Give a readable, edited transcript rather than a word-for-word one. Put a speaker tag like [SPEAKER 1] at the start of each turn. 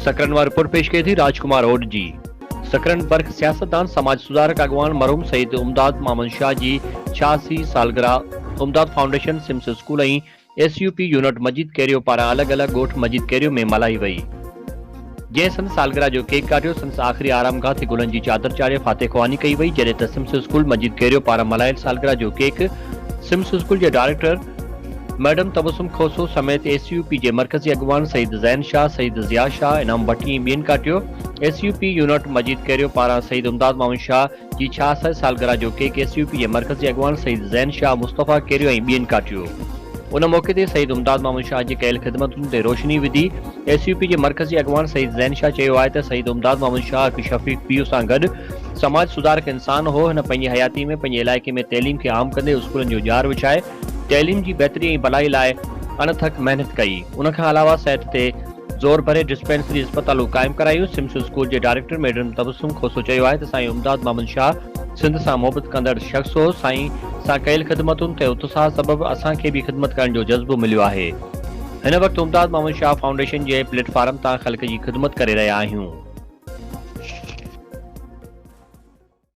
[SPEAKER 1] सकरन वार रिपोर्ट पेश कई थी राजकुमार ओड जी। सकरन बर्ग सियासतदान समाज सुधारक अगवान मरहूम सईद उमदाद मामन शाह जी 86 सालगिरह उमदाद फाउंडेशन सिम्स स्कूल SUP यूनिट मजीद कैरियो पारा अलग अलग गोठ मजीद कैरियो में मल्हाई वई। जै संद सालगिरह जो केक काटियो संस आखिरी आरामगाह ते गुलन जी चादर चाढ़े फाते ख़वानी कई वई। जॾहिं त सिम्स स्कूल मजीद कैरियो पारा मल्हायल सालगिरह जो केक सिम्स स्कूल के डायरेक्टर मैडम तबसुम खोसो समेत SUP जे मरकजी अगवान सईद ज़ैन शाह, सईद ज़िया शाह, इनाम भट्टी बियन काटियो। SUP यूनिट मजीद कैरियो पारा सईद उमदाद मामन शाह जी 66 सालगिरह जो केक SUP जे मरकजी अगवान सईद ज़ैन शाह मुस्तफ़ा कैरियो बियन काटियो। उन मौके ते सईद उमदाद मामन शाह जी कयल ख़िदमतुनि ते रोशनी विधी। SUP जे मरकजी अगवान सईद ज़ैन शाह चयो आहे त सईद उमदाद मामन शाह हिकु शफ़ीक़ पीउ सां गॾु समाज सुधारक इंसान हो। हिन पंहिंजी हयाती में पंहिंजे इलाइक़े में तइलीम खे आम कंदे स्कूलनि जो जार विछाए तइलीम जी बहितरी ऐं भलाई लाइ अनथक महिनत कई। उन खां अलावा सिहत ते ज़ोर भरे डिस्पेंसरी अस्पतालूं क़ाइमु करायूं। सिम्स स्कूल जे डायरेक्टर मैडम तबसुम खोसो चयो आहे त साईं उमदाद मामन शाह सिंध सां मोहबत कंदड़ शख़्स हो। साईं सां कयल ख़िदमतुनि ते उत्साह सबबि असांखे बि ख़िदमत करण जो जज़्बो मिलियो आहे। हिन वक़्तु उमदाद मामन शाह फाउंडेशन जे प्लेटफॉर्म तां ख़ल्क़ जी ख़िदमत करे रहिया आहियूं।